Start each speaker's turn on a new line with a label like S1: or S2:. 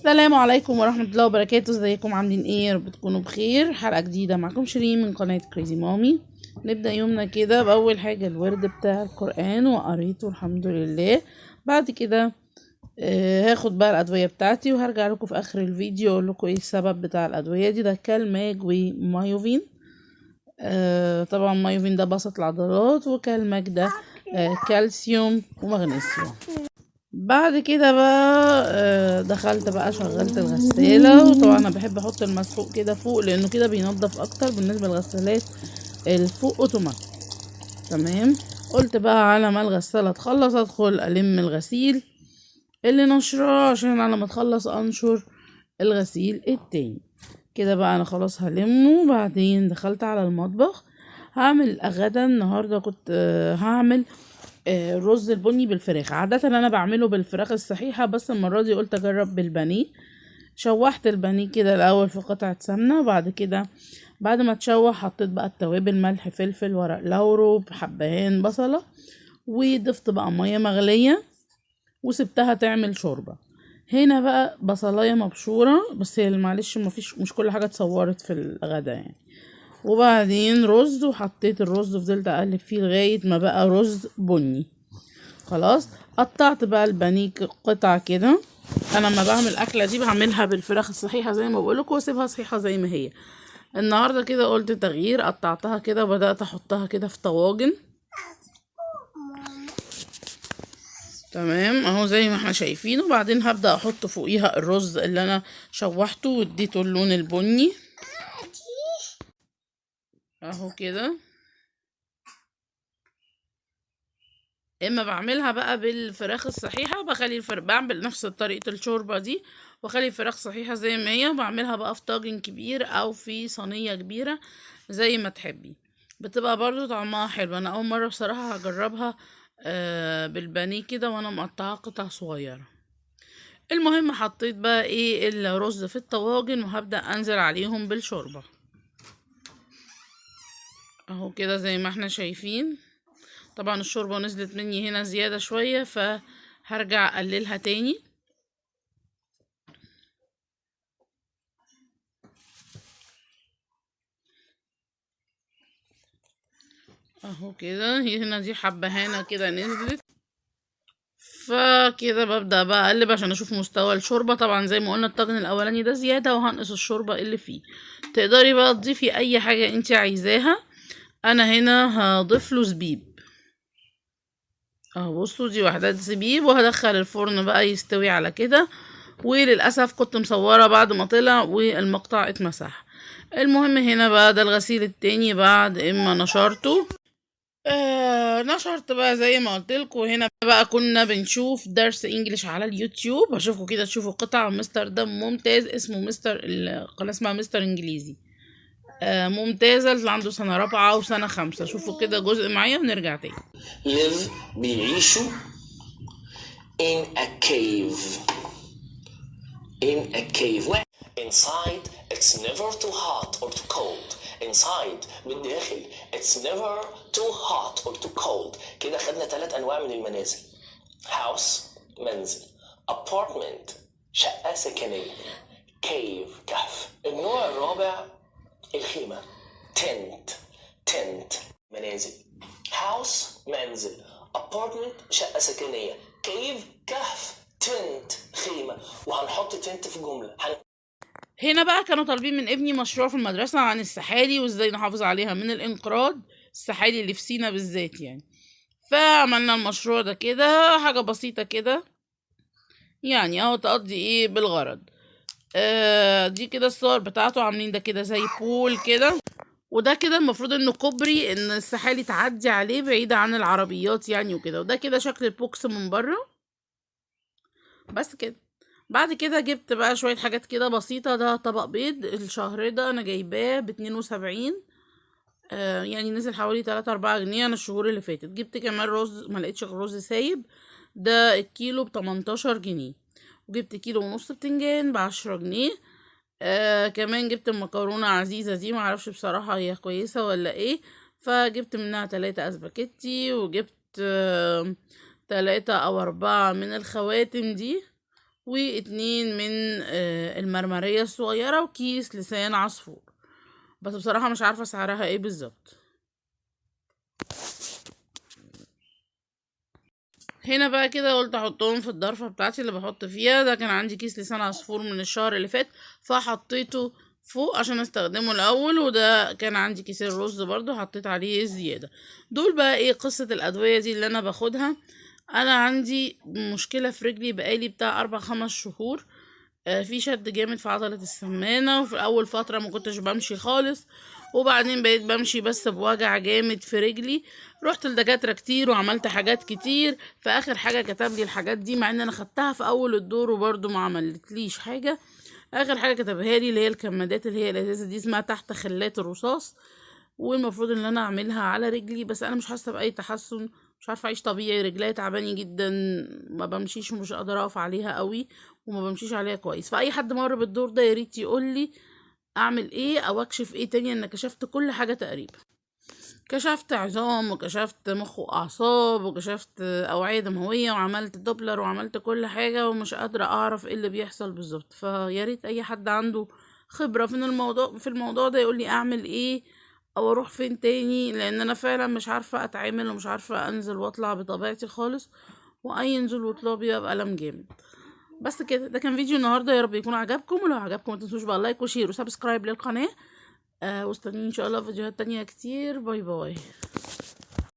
S1: السلام عليكم ورحمة الله وبركاته. ازيكم عاملين ايه؟ يا رب تكونوا بخير. حلقة جديدة معكم شيرين من قناة كريزي مامي. نبدأ يومنا كده بأول حاجة الورد بتاع القرآن وقريته الحمد لله. بعد كده هاخد بقى الأدوية بتاعتي وهرجع لكم في آخر الفيديو اقول لكم ايه السبب بتاع الأدوية دي. ده كالماج ومايوفين. طبعا مايوفين ده بسط العضلات وكالماج ده كالسيوم ومغنيسيوم. بعد كده بقى دخلت بقى شغلت الغسالة، وطبعا انا بحب احط المسحوق كده فوق لانه كده بينضف اكتر بالنسبة للغسالات الفوق اوتوماتيك. تمام. قلت بقى على ما الغسالة تخلص ادخل الم الغسيل اللي نشراه عشان على ما تخلص انشر الغسيل التاني. كده بقى انا خلاص هلمه. بعدين دخلت على المطبخ هعمل غدا. النهاردة كنت هعمل الرز البني بالفراخ. عادة انا بعمله بالفراخ الصحيحة، بس المرة دي قلت اجرب بالبانيه. شوحت البانيه كده الاول في قطعة سمنة، وبعد كده بعد ما تشوح حطيت بقى التوابل ملح فلفل ورق لورو حبهان بصلة، وضفت بقى مية مغلية وسبتها تعمل شوربة. هنا بقى بصلاية مبشورة، بس هي معلش مش كل حاجة اتصورت في الغدا يعني. وبعدين رز، وحطيت الرز وفضلت اقلب فيه لغاية ما بقى رز بني. خلاص قطعت بقى البانيه قطع كده. انا لما بعمل الاكله دي بعملها بالفراخ الصحيحه زي ما بقولك واسيبها صحيحه زي ما هي. النهارده كده قلت تغيير، قطعتها كده وبدات احطها كده في طواجن. تمام اهو زي ما احنا شايفين. وبعدين هبدا احط فوقيها الرز اللي انا شوحته واديته اللون البني اهو كده. اما بعملها بقى بالفراخ الصحيحه بخلي بعمل نفس طريقه الشوربه دي واخلي الفراخ صحيحه زي ما هي، وبعملها بقى في طاجن كبير او في صينيه كبيره زي ما تحبي. بتبقى برضو طعمها حلو. انا اول مره بصراحه هجربها بالبانيه كده وانا مقطعه قطع صغيره. المهم حطيت بقى ايه الرز في الطواجن وهبدا انزل عليهم بالشوربه اهو كده زي ما احنا شايفين. طبعا الشوربة نزلت مني هنا زيادة شوية فهرجع اقللها تاني اهو كده. هنا دي حبهانة كده نزلت، فكده ببدأ بقى اقلب عشان اشوف مستوى الشوربة. طبعا زي ما قلنا الطاجن الاولاني ده زيادة وهنقص الشوربة اللي فيه. تقدري بقى تضيفي اي حاجة انت عايزاها. انا هنا هضيف له زبيب اهو. بصوا دي وحدات زبيب، وهدخل الفرن بقى يستوي على كده. وللأسف كنت مصورة بعد ما طلع والمقطع اتمسح. المهم هنا بقى ده الغسيل التاني بعد اما نشرته. نشرت بقى زي ما قلت لكم. هنا بقى كنا بنشوف درس انجليش على اليوتيوب. هشوفكم كده تشوفوا قطع مستر ده ممتاز، اسمه مستر، القناة اسمها مستر انجليزي. ممتازة اللي عنده سنة رابعة وسنة خمسة. شوفوا كده جزء معايا ونرجع تاني.
S2: بيعيشوا in a cave. Inside it's never too hot or too cold. Inside بالداخل it's never too hot or too cold. كده خدنا 3 أنواع من المنازل. house منزل، apartment شقة سكنية، cave كهف. النوع الرابع الخيمة tent منازل. house منزل، apartment شقة سكنية، cave كهف، tent خيمة. وهنحط tent في جملة.
S1: هنا بقى كانوا طالبين من ابني مشروع في المدرسة عن السحالي وازاي نحافظ عليها من الانقراض، السحالي اللي في سينا بالذات يعني. فعملنا المشروع ده كده حاجة بسيطة كده يعني اهو تقضي ايه بالغرض. دي كده الصور بتاعته. عاملين ده كده زي بول كده، وده كده المفروض انه كوبري ان السحالي تعدي عليه بعيدة عن العربيات يعني وكده. وده كده شكل البوكس من بره بس كده. بعد كده جبت بقى شوية حاجات كده بسيطة. ده طبق بيض الشهر ده انا جايباه ب72. يعني نزل حوالي 3-4 جنيه. انا الشهور اللي فاتت جبت كمان رز، ما لقيتش غير رز سايب. ده الكيلو ب18 جنيه. وجبت كيلو ونص بتنجان ب10 جنيه. كمان جبت المكرونة عزيزة دي، معرفش بصراحة هي كويسة ولا ايه. فجبت منها 3 اسباجيتي، وجبت 3 أو 4 من الخواتم دي، و2 من المرمرية الصغيرة وكيس لسان عصفور. بس بصراحة مش عارفة سعرها ايه بالظبط. هنا بقى كده قلت احطهم في الضرفة بتاعتي اللي بحط فيها. ده كان عندي كيس لسان عصفور من الشهر اللي فات فحطيته فوق عشان استخدمه الاول، وده كان عندي كيسين رز برضو حطيت عليه زيادة. دول بقى ايه قصة الادوية دي اللي انا باخدها. انا عندي مشكلة في رجلي بقالي بتاع 4-5 شهور. في شد جامد في عضلة السمانة، وفي اول فترة ما كنتش بمشي خالص، وبعدين بقيت بمشي بس بوجع جامد في رجلي. رحت لدكاترة كتير وعملت حاجات كتير، في اخر حاجة كتب لي الحاجات دي مع ان انا خدتها في اول الدور وبرضو ما عملتليش حاجة. اخر حاجة كتبها لي اللي هي الكمادات اللي هي الازازة دي اسمها تحت خلات الرصاص، والمفروض ان انا اعملها على رجلي، بس انا مش حاسة باي تحسن. مش عارفة اعيش طبيعي، رجلي تعباني جدا، ما بمشيش ومش قادرة اقف عليها قوي، وما بمشيش عليها كويس. فاي حد مر بالدور ده ياريت يقول لي اعمل ايه او اكشف ايه تاني. انا كشفت كل حاجة تقريبا، كشفت عظام وكشفت مخ واعصاب وكشفت اوعية دموية وعملت دوبلر وعملت كل حاجة، ومش قادرة اعرف ايه اللي بيحصل بالظبط. فياريت اي حد عنده خبرة في الموضوع ده يقول لي اعمل ايه او اروح فين تاني، لان انا فعلا مش عارفة اتعامل ومش عارفة انزل واطلع بطبيعتي خالص، واي نزول وطلوع بيبقى ألم جامد. بس كده، ده كان فيديو النهارده، يا رب يكون عجبكم، ولو عجبكم ما تنسوش بقى لايك وشير وسبسكرايب للقناه. واستنوني ان شاء الله في فيديوهات تانية كتير. باي باي.